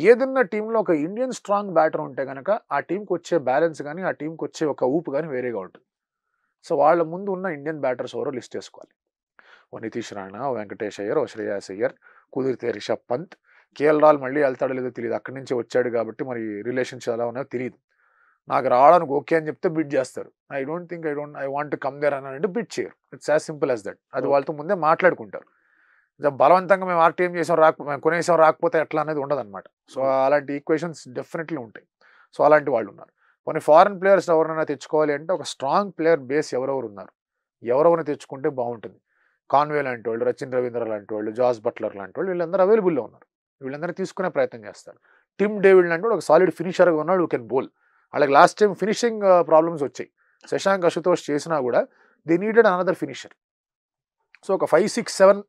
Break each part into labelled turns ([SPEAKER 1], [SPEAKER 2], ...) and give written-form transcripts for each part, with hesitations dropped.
[SPEAKER 1] ఏదన్నా టీంలో ఒక ఇండియన్ స్ట్రాంగ్ బ్యాటర్ ఉంటే గనక ఆ టీంకి వచ్చే బ్యాలెన్స్ కానీ ఆ టీంకి వచ్చే ఒక ఊపు కానీ వేరేగా ఉంటుంది. సో వాళ్ళ ముందు ఉన్న ఇండియన్ బ్యాటర్స్ ఎవరో లిస్ట్ వేసుకోవాలి. ఓ నితీష్ రాణా, ఓ వెంకటేష్ అయ్యర్, ఓ శ్రేయాస్ అయ్యర్, కుదిరితే రిషబ్ పంత్. కేఎల్ రాహుల్ మళ్ళీ వెళ్తాడో లేదో తెలియదు, అక్కడి నుంచి వచ్చాడు కాబట్టి మరి రిలేషన్స్ ఎలా ఉన్నాయో తెలియదు. నాకు రావడానికి ఓకే అని చెప్తే బిడ్ చేస్తారు. I want to come there అని అంటే బిడ్ చేయరు. It's as simple as that. అది వాళ్ళతో ముందే మాట్లాడుకుంటారు. బలవంతంగా మేము ఆర్టీఎం చేసాం మేము కొనేసాం రాకపోతే ఎట్లా అనేది ఉండదన్నమాట. సో అలాంటి ఈక్వేషన్స్ డెఫినెట్లీ ఉంటాయి. సో అలాంటి వాళ్ళు ఉన్నారు. కొన్ని ఫారెన్ ప్లేయర్స్ ఎవరైనా తెచ్చుకోవాలి అంటే ఒక స్ట్రాంగ్ ప్లేయర్ బేస్ ఎవరెవరు ఉన్నారు, ఎవరెవరిని తెచ్చుకుంటే బాగుంటుంది. కాన్వే లాంటి వాళ్ళు, రచిన్ రవీంద్ర లాంటి వాళ్ళు, జాస్ బట్లర్ లాంటి వాళ్ళు వీళ్ళందరూ అవైలబుల్లో ఉన్నారు. వీళ్ళందరూ తీసుకునే ప్రయత్నం చేస్తారు. టిమ్ డేవిడ్ లాంటి వాడు ఒక సాలిడ్ ఫినిషర్గా ఉన్నాడు, యూ కెన్ బౌల్. వాళ్ళకి లాస్ట్ టైం ఫినిషింగ్ ప్రాబ్లమ్స్ వచ్చాయి. శశాంక్ అశుతోష్ చేసినా కూడా they needed another finisher. So ఒక 5, 6, 7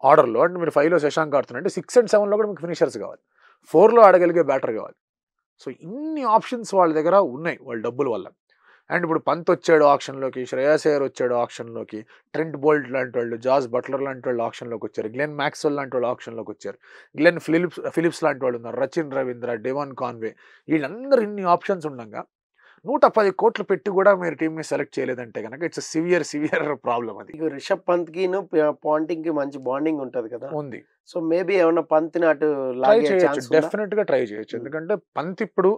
[SPEAKER 1] ఆర్డర్లో అంటే మీరు 5లో శశాంక్ ఆడుతున్నారంటే 6 and 7లో కూడా మీకు ఫినిషర్స్ కావాలి, 4లో ఆడగలిగే బ్యాటర్ కావాలి. సో ఇన్ని ఆప్షన్స్ వాళ్ళ దగ్గర ఉన్నాయి వాళ్ళ డబ్బుల వల్ల. అండ్ ఇప్పుడు పంత్ వచ్చాడు ఆప్షన్లోకి, శ్రేయాస్ అయ్యర్ వచ్చాడు ఆప్షన్లోకి, ట్రెంట్ బోల్ట్ లాంటి వాళ్ళు, జాస్ బట్లర్ లాంటి వాళ్ళు ఆప్షన్లోకి వచ్చారు, గ్లెన్ మ్యాక్స్వెల్ లాంటి వాళ్ళు ఆప్షన్లోకి వచ్చారు, గ్లెన్ ఫిలిప్స్ లాంటి వాళ్ళు ఉన్నారు, రచిన్ రవీంద్ర, డెవాన్ కాన్వే. వీళ్ళందరూ ఇన్ని ఆప్షన్స్ ఉండగా 110 కోట్లు పెట్టి కూడా మీరు టీంని సెలెక్ట్ చేయలేదంటే కనుక ఇట్స్ సివియర్ ప్రాబ్లం. అది
[SPEAKER 2] రిషబ్ పంత్ కి పాంటింగ్ కి మంచి బాండింగ్ ఉంటది కదా,
[SPEAKER 1] ఉంది.
[SPEAKER 2] సో మేబీ ఏమన్నా పంత్ ని అటు
[SPEAKER 1] ట్రై చేయొచ్చు, డెఫినెట్ గా ట్రై చేయొచ్చు. ఎందుకంటే పంత్ ఇప్పుడు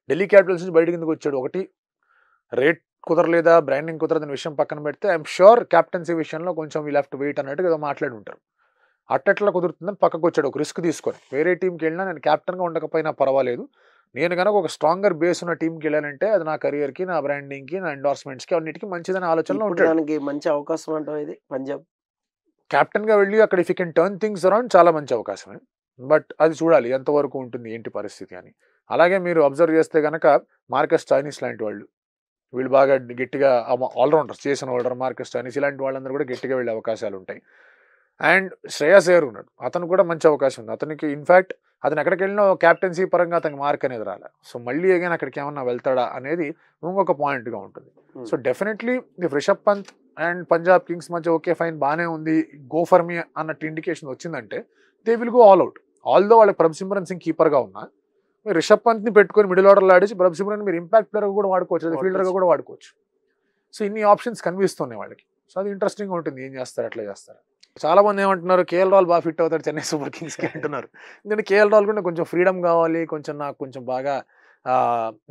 [SPEAKER 1] ఢిల్లీ క్యాపిటల్స్ నుంచి బయటకి ఎందుకు వచ్చాడు, ఒకటి రేట్ కుదరలేదా, బ్రాండింగ్ కుదరదని విషయం పక్కన పెడితే ఐఎమ్ షూర్ క్యాప్టెన్సీ విషయంలో కొంచెం వీల్ హ్యావ్ టు వెయిట్ అన్నట్టుగా ఏదో మాట్లాడి ఉంటారు. అట్టట్లా కుదురుతుందని పక్కకు వచ్చాడు ఒక రిస్క్ తీసుకొని. వేరే టీంకి వెళ్ళినా నేను క్యాప్టెన్గా ఉండకపోయినా పర్వాలేదు, నేను కనుక ఒక స్ట్రాంగర్ బేస్ ఉన్న టీంకి వెళ్ళానంటే అది నా కెరియర్కి, నా బ్రాండింగ్కి, నా ఎండార్స్మెంట్స్కి అన్నిటికీ మంచిదని ఆలోచనలో ఉంటాడు.
[SPEAKER 2] దానికి మంచి అవకాశం అంటావు ఇది పంజాబ్
[SPEAKER 1] క్యాప్టెన్గా వెళ్ళి అక్కడ if you can turn things around చాలా మంచి అవకాశమే. బట్ అది చూడాలి ఎంతవరకు ఉంటుంది ఏంటి పరిస్థితి అని. అలాగే మీరు అబ్జర్వ్ చేస్తే కనుక మార్కస్ స్టోయినిస్ లాంటి వాళ్ళు, వీళ్ళు బాగా గట్టిగా ఆల్రౌండర్స్, చేసిన ఆల్రౌండర్ మార్కస్ స్టోయినిస్ ఇలాంటి వాళ్ళందరూ కూడా గట్టిగా వెళ్ళే అవకాశాలు ఉంటాయి. అండ్ శ్రేయాస్ అయ్యర్ ఉన్నాడు, అతను కూడా మంచి అవకాశం ఉంది. అతనికి ఇన్ఫ్యాక్ట్ అతను ఎక్కడికి వెళ్ళినా క్యాప్టెన్సీ పరంగా అతనికి మార్క్ అనేది రాలే. సో మళ్ళీ అగైన్ అక్కడికి ఏమన్నా వెళ్తాడా అనేది ఇంకొక పాయింట్గా ఉంటుంది. So definitely Rishabh Pant and Punjab Kings మధ్య ఓకే ఫైన్ బాగానే ఉంది, గో ఫర్ మీ అన్నట్టు ఇండికేషన్ వచ్చిందంటే they will go all out. Although వాళ్ళకి ప్రభసిమ్రన్ సింగ్ కీపర్గా ఉన్నా మీరు రిషబ్ పంత్ని పెట్టుకొని మిడిల్ ఆర్డర్లో ఆడేసి ప్రభసిమ్రన్ మీరు ఇంపాక్ట్ ప్లేయర్గా కూడా వాడుకోవచ్చు, అది ఫీల్డర్గా కూడా వాడుకోవచ్చు. సో ఇన్ని ఆప్షన్స్ కనిపిస్తున్నాయి వాళ్ళకి. సో అది ఇంట్రెస్టింగ్గా ఉంటుంది, ఏం చేస్తారు ఎట్లా చేస్తారు. చాలా మంది ఏమంటున్నారు, కేఎల్ రాహుల్ బాగా ఫిట్ అవుతాడు చెన్నై సూపర్ కింగ్స్కి అంటున్నారు. ఎందుకంటే కేఎల్ రాహుల్ కూడా కొంచెం ఫ్రీడమ్ కావాలి, నాకు కొంచెం బాగా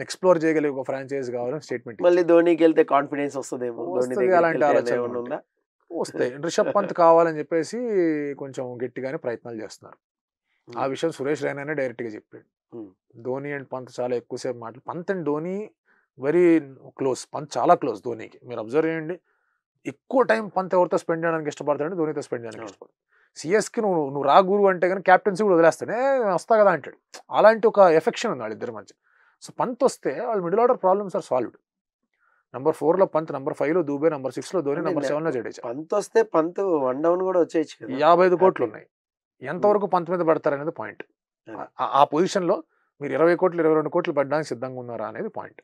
[SPEAKER 1] ఎక్స్ప్లోర్ చేయగలిగే ఒక ఫ్రాంచైజ్ కావాలని స్టేట్మెంట్.
[SPEAKER 2] మళ్ళీ ధోనికి వెళ్తే కాన్ఫిడెన్స్ వస్తుందేమో,
[SPEAKER 1] అలాంటి ఆలోచన వస్తాయి. రిషబ్ పంత్ కావాలని చెప్పేసి కొంచెం గట్టిగానే ప్రయత్నాలు చేస్తున్నారు. ఆ విషయం సురేష్ రైనానే డైరెక్ట్గా చెప్పాడు. ధోని అండ్ పంత్ చాలా ఎక్కువసేపు మాట్లాడు. Pant and Dhoni very close. Pant చాలా క్లోజ్ ధోనికి. మీరు అబ్జర్వ్ చేయండి, ఎక్కువ టైం పంత్ ఎవరితో స్పెండ్ చేయడానికి ఇష్టపడతాడు, ధోనితో స్పెండ్ చేయడానికి ఇష్టపడతాడు. సిఎస్కి నువ్వు రా గురు అంటే కానీ క్యాప్టెన్సీ కూడా వదిలేస్తాడే, వస్తా కదా అంటాడు. అలాంటి ఒక ఎఫెక్షన్ ఉంది వాళ్ళిద్దరి మధ్య. సో పంత్ వస్తే వాళ్ళు middle order problems are solved. Number 4లో పంత్, నంబర్ 5లో దూబే, నంబర్ 6లో ధోని, నంబర్ 7లో జడేజా.
[SPEAKER 2] పంత్ వస్తే పంత్ 1 డౌన్ కూడా వచ్చేయచ్చు.
[SPEAKER 1] 55 కోట్లు ఉన్నాయి. ఎంతవరకు పంత్ మీద పడతారనేది పాయింట్. ఆ పొజిషన్లో మీరు 20 కోట్లు 22 కోట్లు పడడానికి సిద్ధంగా ఉన్నారా అనేది పాయింట్.